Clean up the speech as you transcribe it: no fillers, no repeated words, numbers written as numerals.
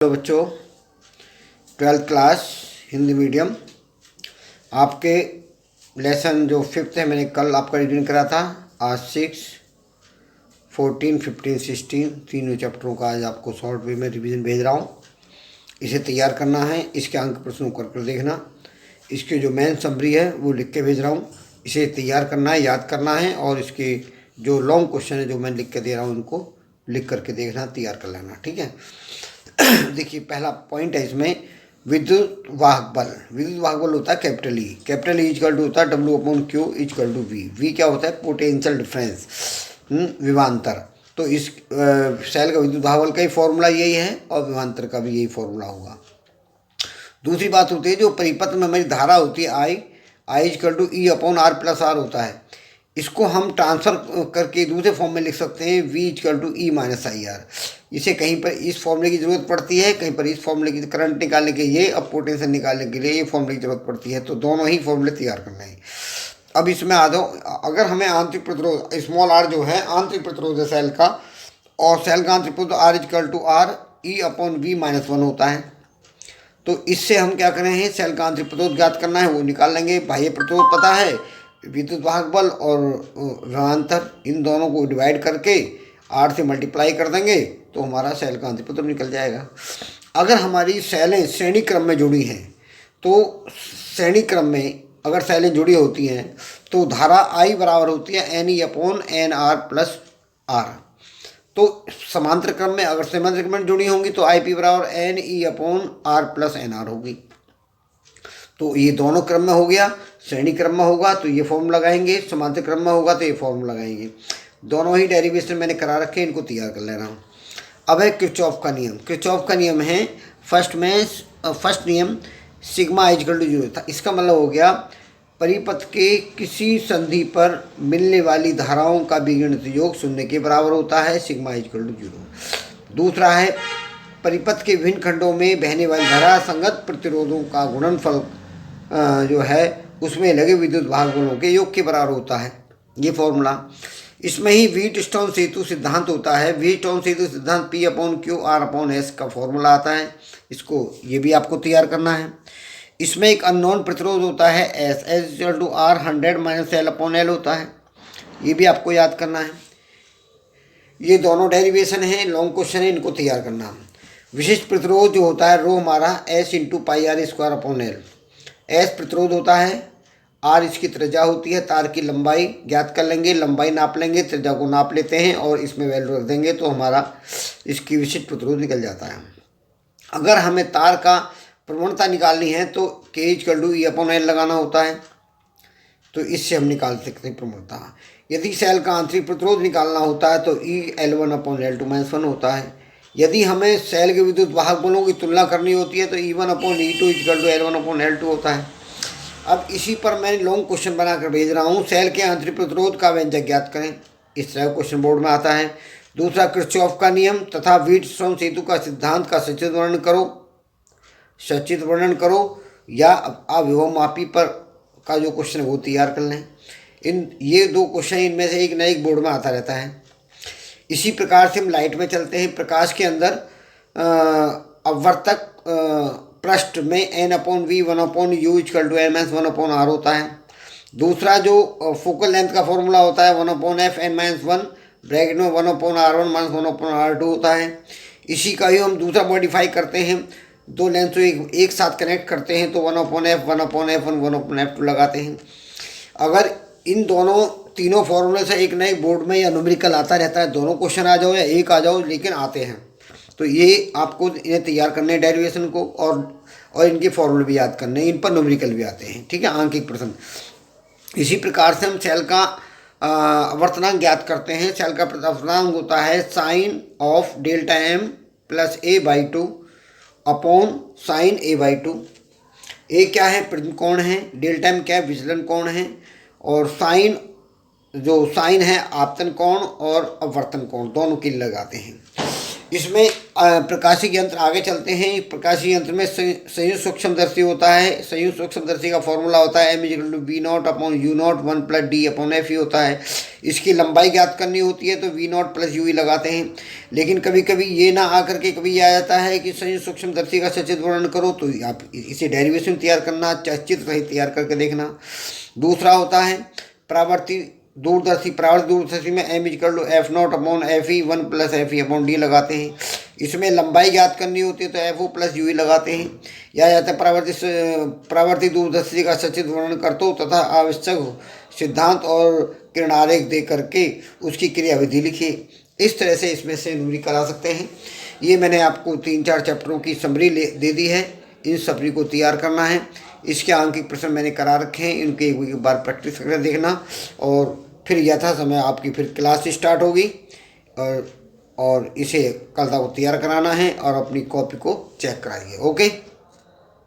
Hello बच्चों, 12th class Hindi medium. आपके lesson जो 5th है मैंने कल आपका रिवीजन करा था। आज 6, 14, 15, 16 तीनों चैप्टरों का आज आपको शॉर्ट वे में रिवीजन भेज रहा हूँ। इसे तैयार करना है, इसके अंक प्रश्नों कर देखना। इसके जो मेन समरी है वो लिख के भेज रहा हूँ। इसे तैयार करना है, याद करना है, और इसके जो लॉन्ग क्वेश्चन है जो मैं लिख के दे रहा हूँ उनको लिख करके देखना, तैयार कर लेना, ठीक है। देखिए, पहला पॉइंट है इसमें विद्युत वाहक बल। विद्युत वाहक बल होता है कैपिटल ई इक्वल टू होता है W upon Q equal to V क्या होता है? पोटेंशियल डिफरेंस, विभवांतर। तो इस सेल का विद्युत वाहक बल का ही फॉर्मूला यही है और विभवांतर का भी यही फॉर्मूला होगा। दूसरी बात होती है जो परिपथ में हमारी धारा होती है I equal to E upon R plus R होता है। इसको हम ट्रांसफर करके दूसरे फॉर्म में लिख सकते हैं V equal to E minus I R. इसे कहीं पर इस फॉर्मूले की ज़रूरत पड़ती है, कहीं पर इस फॉर्मूले की करंट निकालने के लिए, अब पोटेंशियल निकालने के लिए ये फॉर्मूले की ज़रूरत पड़ती है। तो दोनों ही फॉर्मूले तैयार करने हैं। अब इसमें आ जाओ, अगर हमें आंतरिक प्रतिरोध स्मॉल आर जो है आंतरिक प्रतिरोध है सेल का, और सेल का आंतरिक प्रतिरोध R equal to R E upon V minus 1 होता है। तो इससे हम क्या करें हैं, सेल का आंतरिक प्रतिरोध ज्ञात करना है, वो निकाल लेंगे। बाह्य प्रतिरोध पता है, विद्युत वाहक बल और विभवांतर, इन दोनों को डिवाइड करके आर से मल्टीप्लाई कर देंगे तो हमारा सेल का आंतरिक प्रतिरोध निकल जाएगा। अगर हमारी सेलें श्रेणी क्रम में जुड़ी हैं, तो श्रेणी क्रम में अगर सेलें जुड़ी होती हैं तो धारा आई बराबर होती है N E upon N R plus R. तो समांतर क्रम में अगर समांतर क्रम में जुड़ी होंगी तो आई पी बराबर N E upon R plus N R होगी। तो ये दोनों क्रम में हो गया। श्रेणी क्रम में होगा तो ये फॉर्मूला लगाएंगे, समांतर क्रम में होगा तो ये फॉर्मूला लगाएंगे। दोनों ही डेरिवेशन मैंने करा रखे हैं, इनको तैयार कर लेना। अब है किरचॉफ का नियम। किरचॉफ का नियम है फर्स्ट नियम सिग्मा इक्वल टू 0 था। इसका मतलब हो गया परिपथ के किसी संधि पर मिलने वाली धाराओं का बीजगणित योग शून्य के बराबर होता है, सिग्मा इक्वल टू 0। दूसरा है परिपथ के विभिन्न खंडों में बहने वाली धारा संगत प्रतिरोधों का गुणनफल जो है उसमें लगे विद्युत वाहक बलों के योग के बराबर होता है, ये फॉर्मूला। इसमें ही व्हीटस्टोन सेतु सिद्धांत होता है। व्हीटस्टोन सेतु सिद्धांत P upon Q R upon S का फॉर्मूला आता है, इसको ये भी आपको तैयार करना है। इसमें एक अननोन प्रतिरोध होता है S equal to R 100 minus L upon L होता है, ये भी आपको याद करना है। ये दोनों डेरिवेशन हैं, लॉन्ग क्वेश्चन है, इनको तैयार करना। विशिष्ट प्रतिरोध जो होता है रो हमारा S into pi R square upon L. S प्रतिरोध होता है, आर इसकी त्रिज्या होती है, तार की लंबाई ज्ञात कर लेंगे, लंबाई नाप लेंगे, त्रिज्या को नाप लेते हैं और इसमें वैल्यू रख देंगे तो हमारा इसकी विशिष्ट प्रतिरोध निकल जाता है। अगर हमें तार का प्रवणता निकालनी है तो K equal to E upon L लगाना होता है, तो इससे हम निकाल सकते हैं प्रवणता। यदि सेल का आंतरिक प्रतिरोध निकालना होता है तो ई L1 अपॉन L2 माइनस 1 होता है। यदि हमें सेल के विद्युत वाहक बलों की तुलना करनी होती है तो E1 upon E2 equal to L1 upon L2 होता है। अब इसी पर मैं लॉन्ग क्वेश्चन बनाकर भेज रहा हूँ, सेल के आंतरिक प्रतिरोध का व्यंजक ज्ञात करें, इस तरह क्वेश्चन बोर्ड में आता है। दूसरा किरचॉफ का नियम तथा व्हीटस्टोन सेतु का सिद्धांत का सचित्र वर्णन करो या अविभव मापी पर का जो क्वेश्चन है वो तैयार कर लें। ये दो क्वेश्चन इनमें से एक न एक बोर्ड में आता रहता है। इसी प्रकार से हम लाइट में चलते हैं। प्रकाश के अंदर अपवर्तक पृष्ठ में N upon V 1 upon U equal to M S 1 upon R होता है। दूसरा जो फोकल लेंथ का फॉर्मूला होता है 1 upon F N minus 1 bracket में 1 upon R1 minus 1 upon R2 होता है। इसी का ही हम दूसरा मॉडिफाई करते हैं, दो लेंथ को एक साथ कनेक्ट करते हैं तो 1 upon F 1 upon F 1 upon F 2 लगाते हैं। अगर इन दोनों तीनों फॉर्मूले से एक नए बोर्ड में या न्यूमेरिकल आता रहता है, दोनों क्वेश्चन आ जाओ या एक आ जाओ लेकिन आते हैं, तो ये आपको इन्हें तैयार करने हैं डेरिवेशन को, और इनके फॉर्मूले भी याद करने हैं, इन पर न्यूमेरिकल भी आते हैं, ठीक है, आंकिक प्रश्न। इसी प्रकार से हम सेल का अपवर्तनांक ज्ञात करते हैं। सेल का अपवर्तनांक होता है sine of delta M plus A by 2 upon sine A by 2। A क्या है? प्रिज्म कोण है। डेल्टा एम क्या है? विचलन कोण है। और साइन है आपतन कोण और अपवर्तन कोण, दोनों के लिए लगाते हैं। इसमें प्रकाशिक यंत्र आगे चलते हैं। प्रकाशिक यंत्र में संयुक्त सूक्ष्मदर्शी होता है। संयुक्त सूक्ष्मदर्शी का फॉर्मूला होता है m=v0/u0 1+d/f होता है। इसकी लंबाई ज्ञात करनी होती है तो v0+u लगाते हैं। लेकिन कभी कभी ये ना आकर के कभी आ जाता है कि संयुक्त सूक्ष्मदर्शी का सचित्र वर्णन करो, तो आप इसे डेरिवेशन तैयार करना, चित्र सहित तैयार करके देखना। दूसरा होता है परावर्ती दूरदर्शी। परावर्ती दूरदर्शी में m=f0/fe 1+fe/d लगाते हैं। इसमें लंबाई ज्ञात करनी होती है तो FO+UE लगाते हैं। या जाता है परावर्ती दूरदर्शी का सचित्र वर्णन करते हो तथा आवश्यक सिद्धांत और किरणारेख दे करके उसकी क्रियाविधि लिखिए। इस तरह से इसमें से दूरी करा सकते हैं। ये मैंने आपको 3-4 चैप्टरों की समरी दे दी है। इन समरी को तैयार करना है। इसके आंकिक प्रश्न मैंने करा रखे हैं, इनके एक बार प्रैक्टिस करके देखना और फिर यथा समय आपकी फिर क्लास स्टार्ट होगी और इसे कल तक तैयार कराना है और अपनी कॉपी को चेक कराइए। ओके।